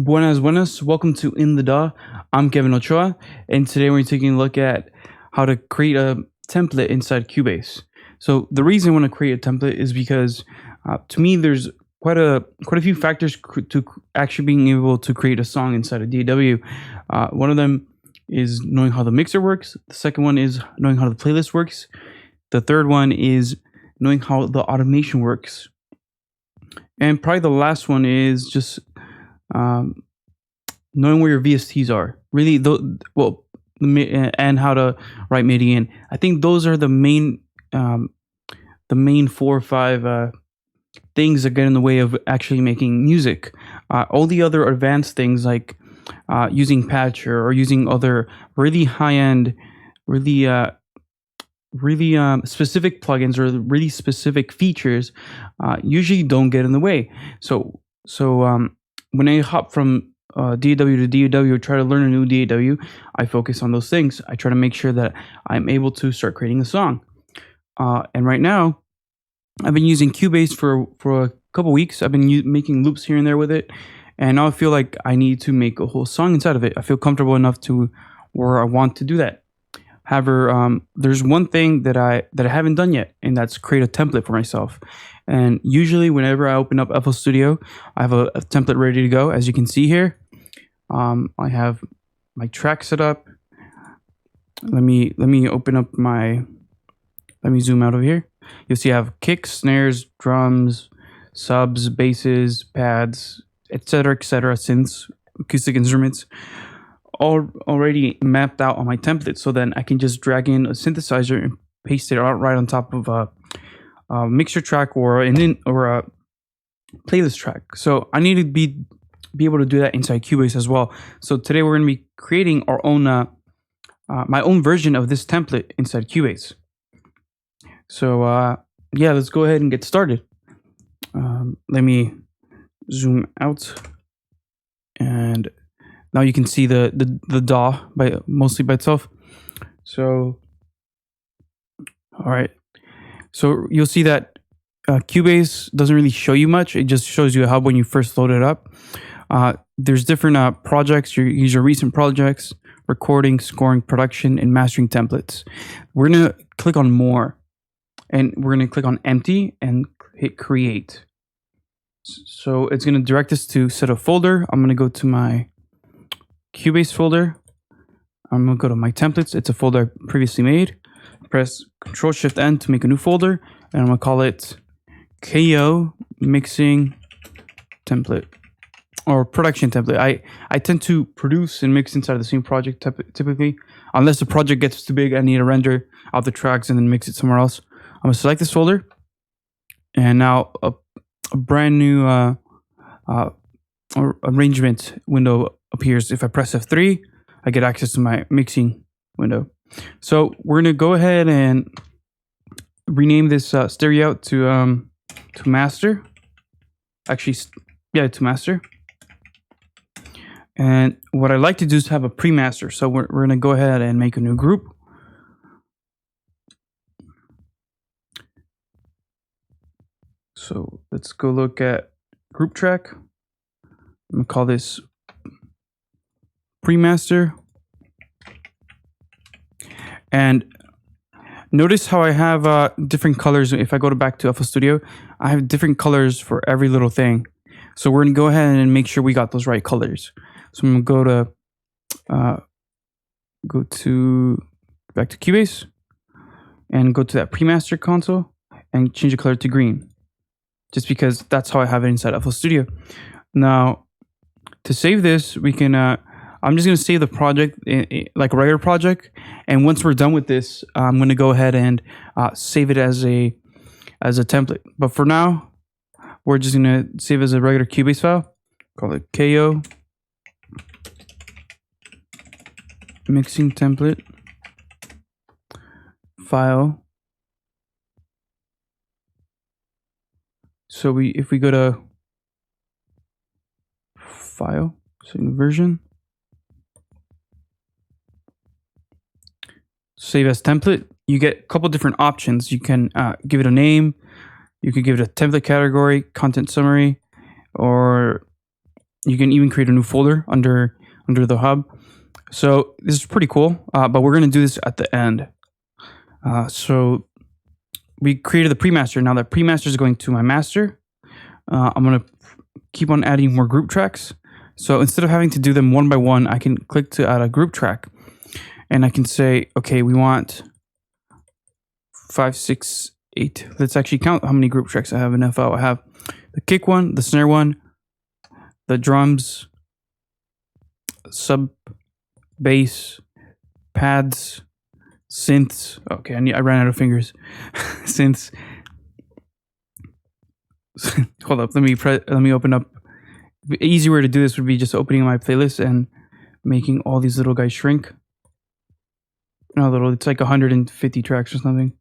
Buenas, buenas. Welcome to In the DAW. I'm Kevin Ochoa, and today we're taking a look at how to create a template inside Cubase. So the reason I want to create a template is because, to me, there's quite a few factors to actually being able to create a song inside of DAW. One of them is knowing how the mixer works. The second one is knowing how the playlist works. The third one is knowing how the automation works. And probably the last one is just um, knowing where your VSTs are. Really, and how to write MIDI in. I think those are the main 4 or 5 things that get in the way of actually making music. All the other advanced things like using Patcher or using other really high end, really specific plugins or really specific features usually don't get in the way. So when I hop from DAW to DAW or try to learn a new DAW, I focus on those things. I try to make sure that I'm able to start creating a song. And right now, I've been using Cubase for a couple weeks. I've been making loops here and there with it, and now I feel like I need to make a whole song inside of it. I feel comfortable enough to where I want to do that. However, there's one thing that I haven't done yet, and that's create a template for myself. And usually, whenever I open up FL Studio, I have a template ready to go. As you can see here, I have my track set up. Let me open up my. Let me zoom out of here. You'll see I have kicks, snares, drums, subs, basses, pads, etc., synths, acoustic instruments, all already mapped out on my template. So then I can just drag in a synthesizer and paste it out right on top of a mixer track or a playlist track. So I need to be able to do that inside Cubase as well. So today we're going to be creating our own my own version of this template inside Cubase. So yeah, let's go ahead and get started. Let me zoom out, and now you can see the DAW mostly by itself. So all right, so you'll see that Cubase doesn't really show you much. It just shows you how when you first load it up. There's different projects. Use your recent projects, recording, scoring, production, and mastering templates. We're gonna click on more. And we're going to click on empty and hit create. So it's going to direct us to set a folder. I'm going to go to my Cubase folder. I'm going to go to my templates. It's a folder I previously made. Press Ctrl-Shift-N to make a new folder. And I'm going to call it KO Mixing Template or Production Template. I tend to produce and mix inside of the same project typically. Unless the project gets too big, I need to render out the tracks and then mix it somewhere else. I'm going to select this folder, and now a brand new arrangement window appears. If I press F3, I get access to my mixing window. So we're going to go ahead and rename this stereo out to master. Actually, yeah, to master. And what I like to do is have a pre-master. So we're going to go ahead and make a new group. So let's go look at group track. I'm gonna call this pre-master. And notice how I have different colors. If I go back to FL Studio, I have different colors for every little thing. So we're gonna go ahead and make sure we got those right colors. So I'm gonna go back to Cubase and go to that pre-master console and change the color to green. Just because that's how I have it inside FL Studio. Now, to save this, we can. I'm just gonna save the project like a regular project, and once we're done with this, I'm gonna go ahead and save it as a template. But for now, we're just gonna save as a regular Cubase file. Call it KO Mixing Template file. So if we go to file, so version, save as template, you get a couple different options. You can give it a name, you could give it a template category, content summary, or You can even create a new folder under the hub. So this is pretty cool, but we're going to do this at the end. So we created the pre-master. Now that pre-master is going to my master. I'm going to keep on adding more group tracks. So instead of having to do them one by one, I can click to add a group track. And I can say, okay, we want 5, 6, 8. Let's actually count how many group tracks I have in FL. I have the kick one, the snare one, the drums, sub, bass, pads, synths. Okay, I ran out of fingers. Synths. Hold up. Let me open up. The easy way to do this would be just opening my playlist and making all these little guys shrink. Not little. It's like 150 tracks or something.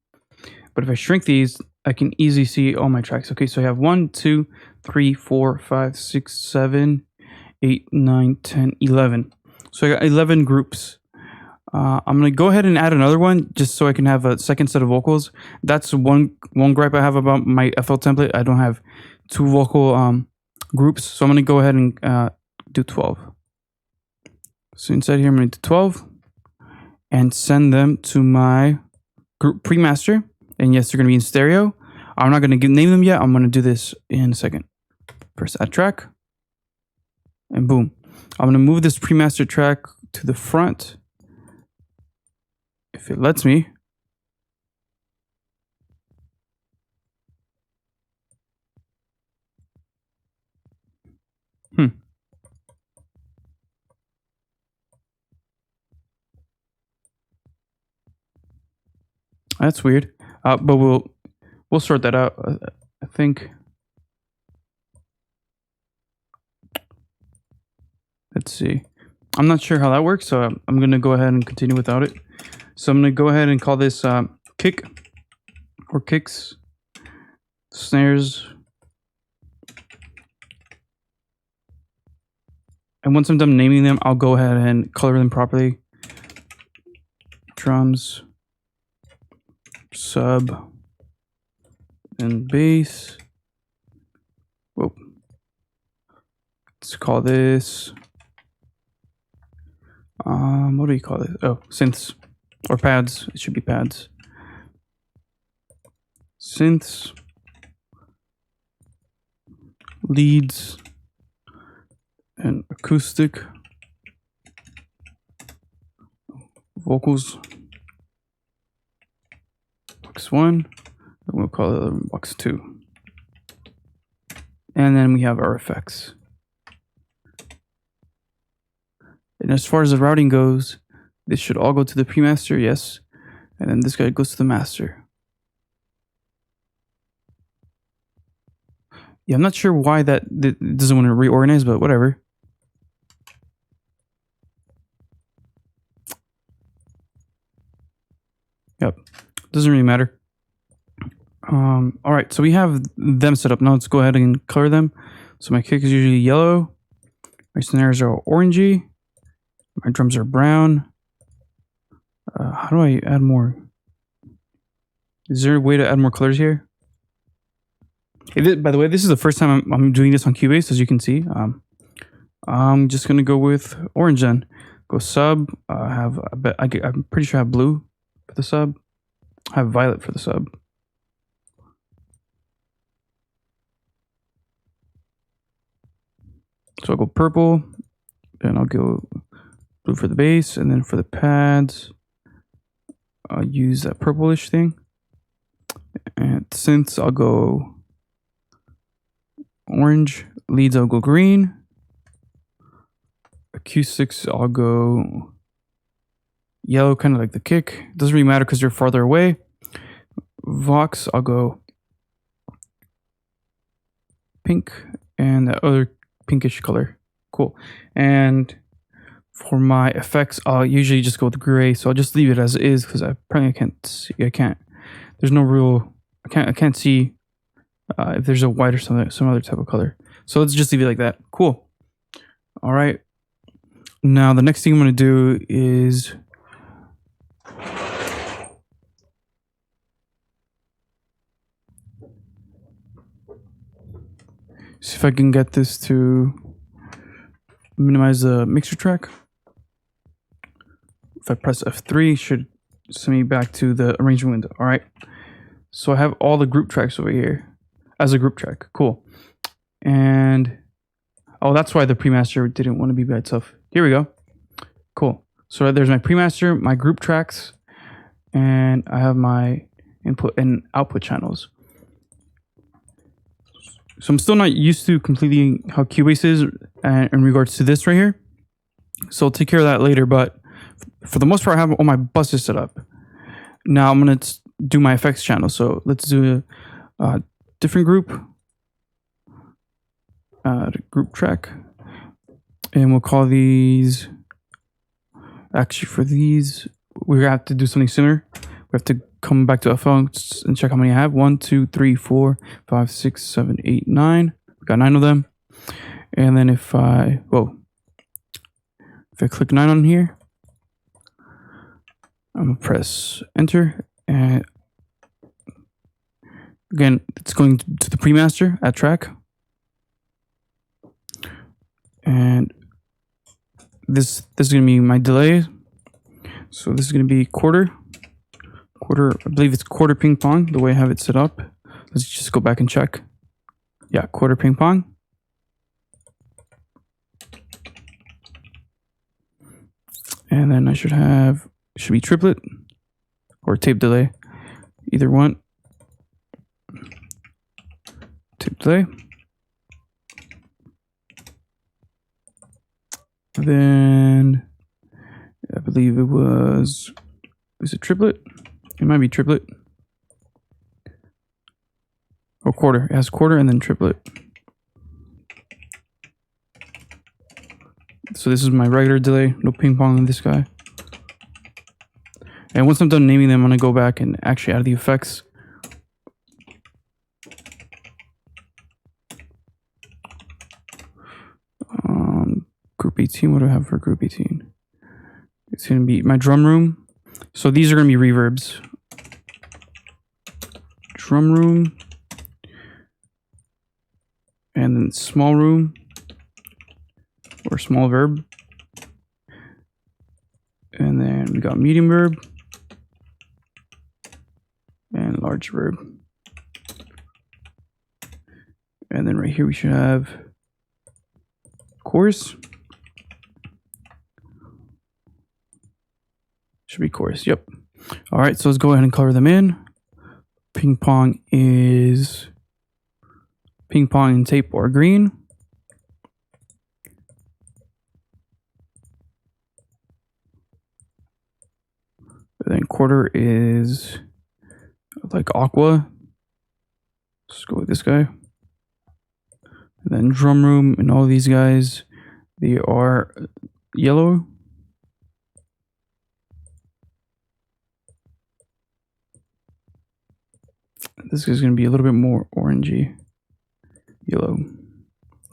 But if I shrink these, I can easily see all my tracks. Okay, so I have 1, 2, 3, 4, 5, 6, 7, 8, 9, 10, 11. So I got 11 groups. I'm gonna go ahead and add another one just so I can have a second set of vocals. That's one gripe I have about my FL template. I don't have 2 vocal groups, so I'm gonna go ahead and do 12. So inside here, I'm gonna do 12 and send them to my group pre-master. And yes, they're gonna be in stereo. I'm not gonna name them yet. I'm gonna do this in a second. Press add track, and boom. I'm gonna move this pre-master track to the front. If it lets me. That's weird. But we'll sort that out. I think. Let's see. I'm not sure how that works, so I'm gonna go ahead and continue without it. So I'm gonna go ahead and call this kick or kicks, snares. And once I'm done naming them, I'll go ahead and color them properly. Drums, sub, and bass. Whoa. Let's call this. What do you call it? Oh, synths or pads. It should be pads. Synths, leads, and acoustic vocals. Box 1, and we'll call it box 2. And then we have our effects. And as far as the routing goes, this should all go to the pre-master, yes. And then this guy goes to the master. Yeah, I'm not sure why that doesn't want to reorganize, but whatever. Yep, doesn't really matter. All right, so we have them set up. Now let's go ahead and color them. So my kick is usually yellow. My snares are orangey. My drums are brown. How do I add more? Is there a way to add more colors here? By the way, this is the first time I'm doing this on Cubase, as you can see. I'm just gonna go with orange then. Go sub. I'm pretty sure I have blue for the sub. I have violet for the sub. So I'll go purple, then I'll go blue for the bass, and then for the pads, I'll use that purplish thing. And synths, I'll go orange. Leads, I'll go green. Acoustics, I'll go yellow, kind of like the kick. Doesn't really matter because they're farther away. Vox, I'll go pink, and the other pinkish color. Cool. And for my effects, I'll usually just go with gray, so I'll just leave it as it is because I can't see. There's no real. I can't see if there's a white or some other type of color. So let's just leave it like that. Cool. All right. Now the next thing I'm going to do is see if I can get this to minimize the mixer track. If I press F3, it should send me back to the arrangement window. All right. So I have all the group tracks over here as a group track. Cool. And oh, that's why the premaster didn't want to be by itself. Here we go. Cool. So there's my premaster, my group tracks, and I have my input and output channels. So I'm still not used to completely how Cubase is in regards to this right here. So I'll take care of that later, but for the most part, I have all my buses set up. Now I'm going to do my effects channel. So let's do a different group, group track, and we'll call these, actually for these, we have to do something similar. We have to come back to FL and check how many I have. 1, 2, 3, 4, 5, 6, 7, 8, 9. We got 9 of them. And then if I click 9 on here, I'm gonna press enter, and again, it's going to the premaster at track. And this is gonna be my delay. So this is gonna be quarter, I believe it's quarter ping pong, the way I have it set up. Let's just go back and check. Yeah, quarter ping pong. And then I should be triplet or tape delay, either one. Tape delay. Then I believe is it triplet? It might be triplet. Or quarter. It has quarter and then triplet. So this is my regular delay. No ping pong on this guy. And once I'm done naming them, I'm going to go back and actually add the effects. Group 18. What do I have for group 18? It's going to be my drum room. So these are going to be reverbs. Drum room. And then small room. Or small verb. And then we got medium verb. And large verb. And then right here we should have chorus. Should be chorus, yep. All right, so let's go ahead and color them in. Ping pong is ping pong and tape or green. And then quarter is like aqua. Let's go with this guy. And then drum room and all these guys, they are yellow. This is going to be a little bit more orangey. Yellow.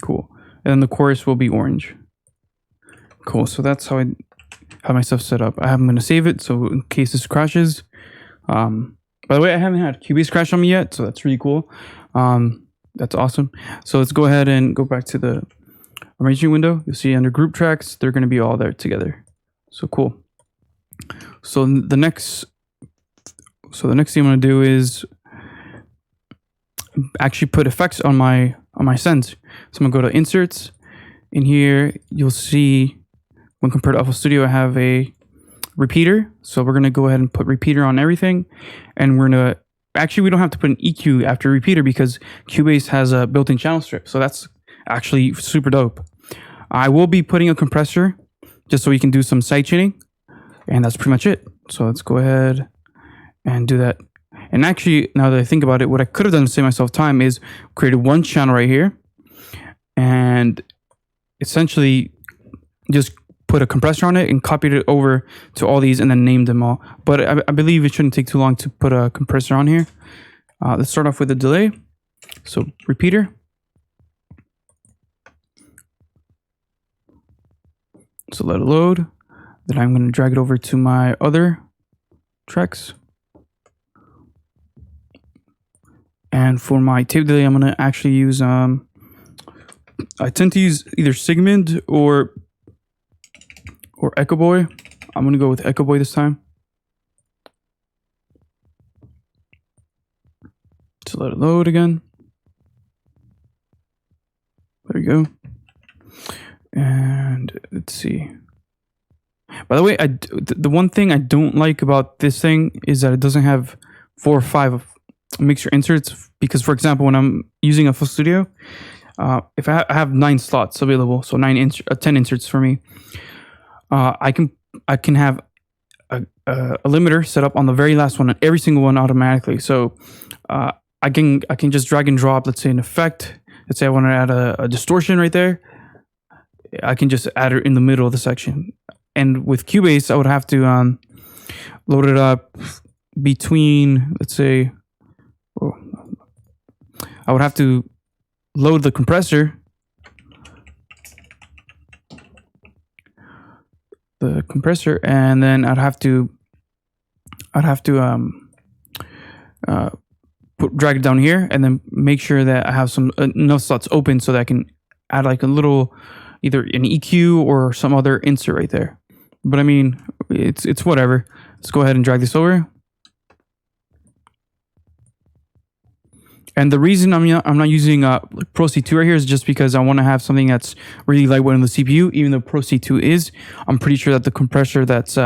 Cool. And then the chorus will be orange. Cool. So that's how I have my stuff set up. I'm going to save it so in case this crashes. By the way, I haven't had Cubase crash on me yet, so that's really cool. That's awesome. So let's go ahead and go back to the arranging window. You'll see under group tracks, they're going to be all there together. So cool. So the next thing I'm going to do is actually put effects on my sends. So I'm gonna go to inserts. In here, you'll see when compared to FL Studio, I have a repeater. So we're gonna go ahead and put repeater on everything, and we're gonna actually we don't have to put an EQ after repeater because Cubase has a built-in channel strip. So that's actually super dope. I will be putting a compressor just so we can do some side chaining, and that's pretty much it. So let's go ahead and do that. And actually, now that I think about it, what I could have done to save myself time is created one channel right here and essentially just put a compressor on it and copied it over to all these and then named them all. But I believe it shouldn't take too long to put a compressor on here. Let's start off with the delay. So repeater. So let it load. Then I'm going to drag it over to my other tracks. And for my tape delay, I'm going to actually use I tend to use either Sigmund or Echo Boy. I'm gonna go with Echo Boy this time. To let it load again. There we go. And let's see. By the way, the one thing I don't like about this thing is that it doesn't have 4 or 5 mixer inserts. Because, for example, when I'm using FL Studio, if I have 9 slots available, so 10 inserts for me, I can have a limiter set up on the very last one, on every single one automatically. So I can just drag and drop, let's say, an effect. Let's say I want to add a distortion right there. I can just add it in the middle of the section. And with Cubase, I would have to load it up between, let's say, I would have to load the compressor, and then I'd have to drag it down here, and then make sure that I have some enough slots open so that I can add like a little, either an EQ or some other insert right there. But I mean, it's whatever. Let's go ahead and drag this over. And the reason I'm not using Pro C2 right here is just because I want to have something that's really lightweight on the CPU. Even though Pro C2 is, I'm pretty sure that the compressor that's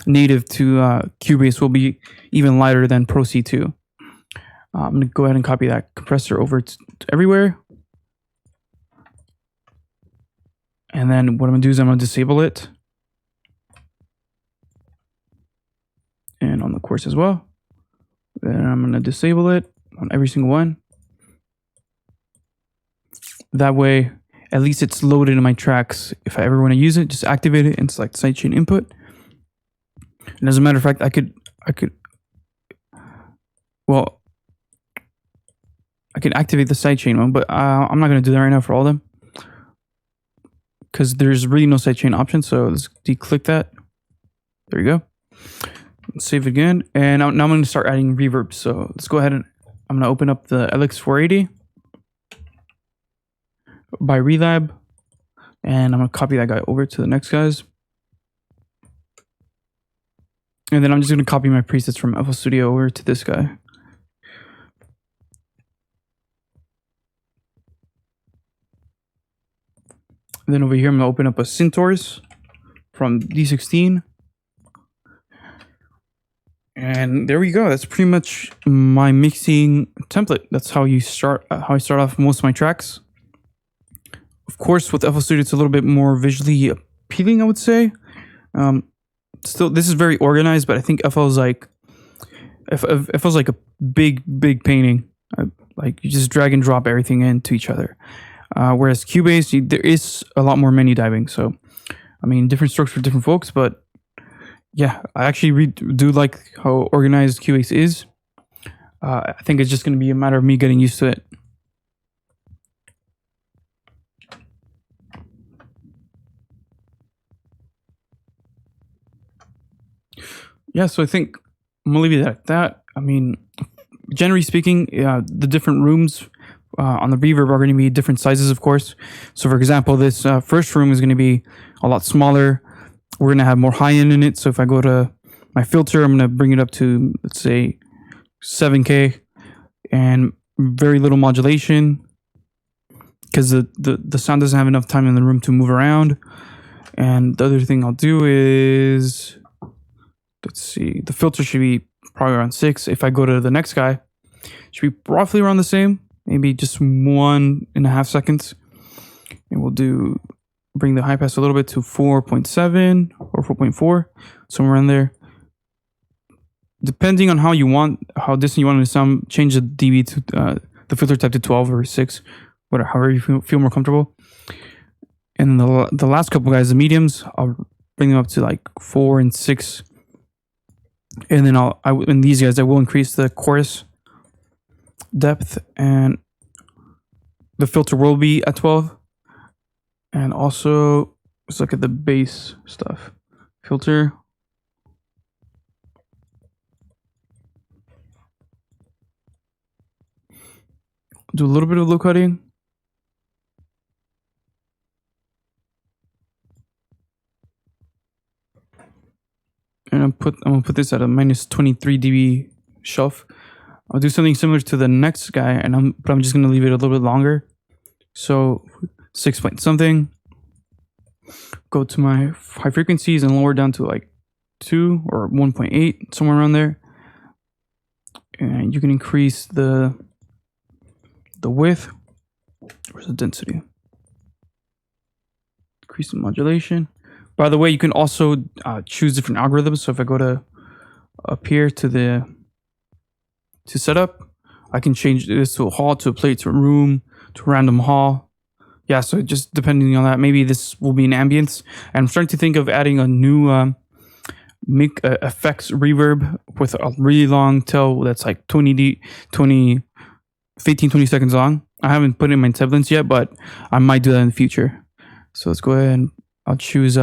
native to Cubase will be even lighter than Pro C2. I'm going to go ahead and copy that compressor over to everywhere. And then what I'm going to do is I'm going to disable it. And on the course as well. Then I'm going to disable it on every single one. That way, at least it's loaded in my tracks. If I ever want to use it, just activate it and select sidechain input. And as a matter of fact, I could activate the sidechain one, but I'm not going to do that right now for all of them, because there's really no sidechain option. So let's declick that. There you go. Save again. And now I'm going to start adding reverb. So let's go ahead and I'm going to open up the LX480 by Relab. And I'm going to copy that guy over to the next guys. And then I'm just going to copy my presets from FL Studio over to this guy. And then over here, I'm going to open up a Synthors from D16. And there we go. That's pretty much my mixing template. That's how I start off most of my tracks. Of course, with FL Studio, it's a little bit more visually appealing, I would say. Still, this is very organized, but I think FL's like a big painting. Like you just drag and drop everything into each other. Whereas Cubase, there is a lot more menu diving. So, I mean, different strokes for different folks, but yeah, I actually do like how organized Cubase is. I think it's just going to be a matter of me getting used to it. Yeah, so I think I'm going to leave it at that. I mean, generally speaking, the different rooms on the reverb are going to be different sizes, of course. So, for example, this first room is going to be a lot smaller. We're going to have more high end in it. So if I go to my filter, I'm going to bring it up to, let's say, 7K and very little modulation, because the sound doesn't have enough time in the room to move around. And the other thing I'll do is, let's see, the filter should be probably around 6. If I go to the next guy, it should be roughly around the same, maybe just 1.5 seconds. And we'll bring the high pass a little bit to 4.7 or 4.4, somewhere in there. Depending on how distant you want it to sound, change the dB to the filter type to 12 or 6, whatever, however you feel more comfortable. And the last couple guys, the mediums, I'll bring them up to like 4 and 6. And then in these guys, I will increase the chorus depth, and the filter will be at 12. And also, let's look at the bass stuff. Filter. Do a little bit of low cutting. And I'm gonna put this at a minus 23 dB shelf. I'll do something similar to the next guy, but I'm just gonna leave it a little bit longer. So 6 point something. Go to my high frequencies and lower down to like 2 or 1.8, somewhere around there. And you can increase the width. Where's the density? Increase the modulation. By the way, you can also choose different algorithms. So if I go to up here to setup, I can change this to a hall, to a plate, to a room, to a random hall. Yeah, so just depending on that, maybe this will be an ambience. And I'm starting to think of adding a new effects reverb with a really long tail that's like 15, 20 seconds long. I haven't put it in my templates yet, but I might do that in the future. So let's go ahead and I'll choose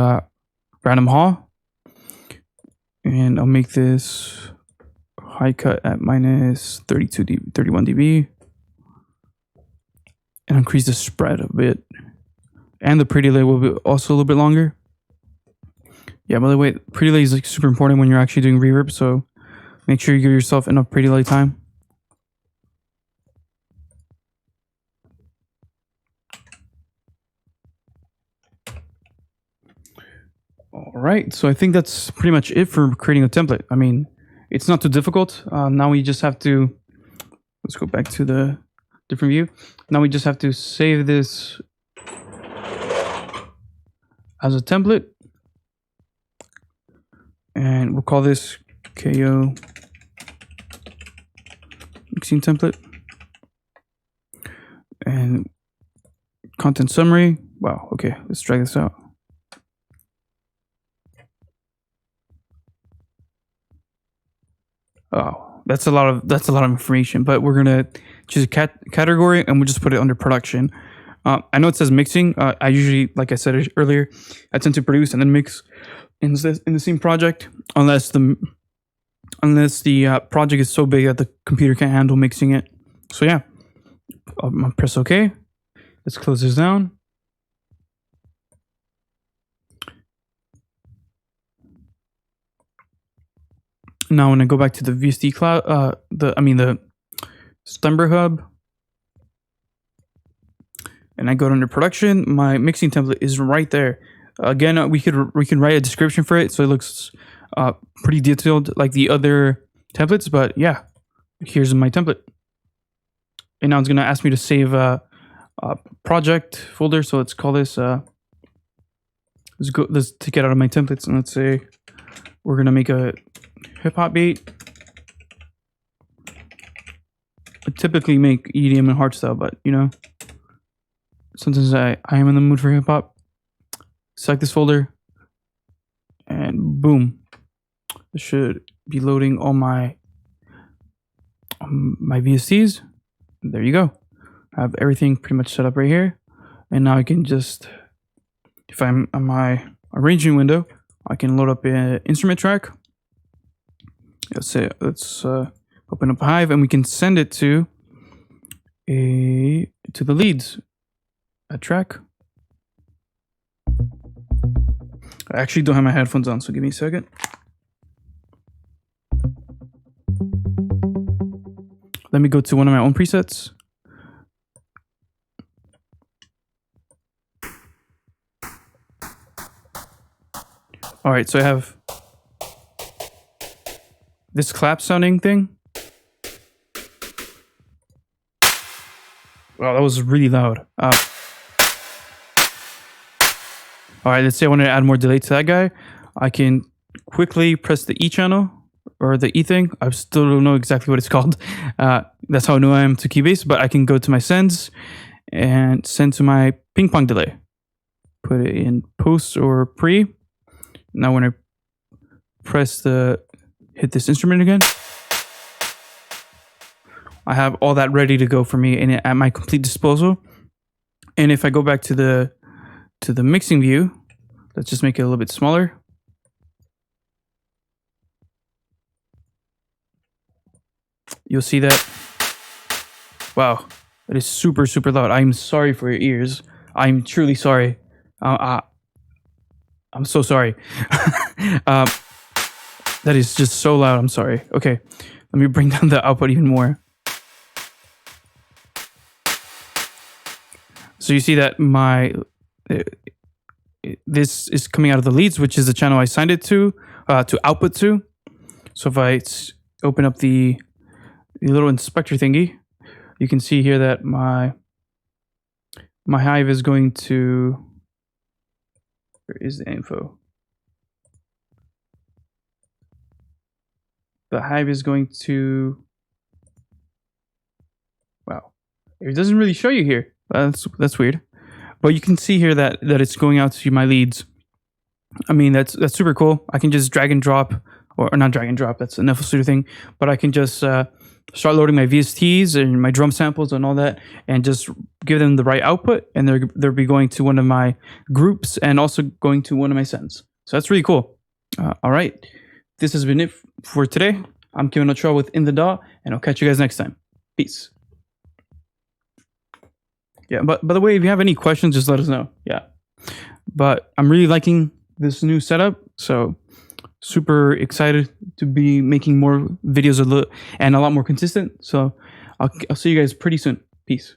random hall. And I'll make this high cut at minus 31 dB. And increase the spread a bit. And the pre delay will be also a little bit longer. Yeah, by the way, pre delay is like super important when you're actually doing reverb, so make sure you give yourself enough pre delay time. All right, so I think that's pretty much it for creating a template. I mean, it's not too difficult. Now we just have to, let's go back to the different view. Now we just have to save this as a template. And we'll call this KO mixing template. And content summary. Wow, okay, let's drag this out. Oh, that's a lot of information, but we're gonna choose a category and we'll just put it under production. I know it says mixing. I usually, like I said earlier, I tend to produce and then mix in the same project, unless the project is so big that the computer can't handle mixing it. So yeah, I'll press OK. Let's close this down. Now when I go back to the VST cloud, the Stember hub, and I go under production, my mixing template is right there. Again, we can write a description for it so it looks pretty detailed like the other templates. But yeah, here's my template. And now it's gonna ask me to save a project folder. So let's call this. Let's take it out of my templates and let's say we're gonna make a hip hop beat. I typically make EDM and hardstyle, but you know, sometimes I am in the mood for hip hop. Select this folder, and boom, it should be loading all my VSTs. There you go. I have everything pretty much set up right here, and now I can just, if I'm on my arranging window, I can load up an instrument track. Let's open up Hive, and we can send it to the leads. A track. I actually don't have my headphones on, so give me a second. Let me go to one of my own presets. All right, so I have this clap sounding thing. Wow, that was really loud. All right, let's say I want to add more delay to that guy. I can quickly press the E channel or the E thing. I still don't know exactly what it's called. That's how new I am to Cubase, but I can go to my sends and send to my ping pong delay. Put it in post or pre. Now when I hit this instrument again, I have all that ready to go for me and at my complete disposal. And if I go back to the mixing view, let's just make it a little bit smaller. You'll see that. Wow, that is super, super loud. I'm sorry for your ears. I'm truly sorry. I'm so sorry. That is just so loud. I'm sorry. Okay, let me bring down the output even more. So you see that this is coming out of the leads, which is the channel I signed it to output to. So if I open up the little inspector thingy, you can see here that my Hive is going to, where is the info? The Hive is going to, wow, it doesn't really show you here. That's weird. But you can see here that it's going out to my leads. I mean, that's super cool. I can just drag and drop, or not drag and drop, that's an FL Studio thing, but I can just start loading my VSTs and my drum samples and all that, and just give them the right output, and they'll be going to one of my groups and also going to one of my sends. So that's really cool. All right, this has been it for today. I'm Kevin Ochoa with In the DAW, and I'll catch you guys next time. Peace. Yeah, but by the way, if you have any questions, just let us know. Yeah, but I'm really liking this new setup, so super excited to be making more videos and a lot more consistent. So I'll see you guys pretty soon. Peace.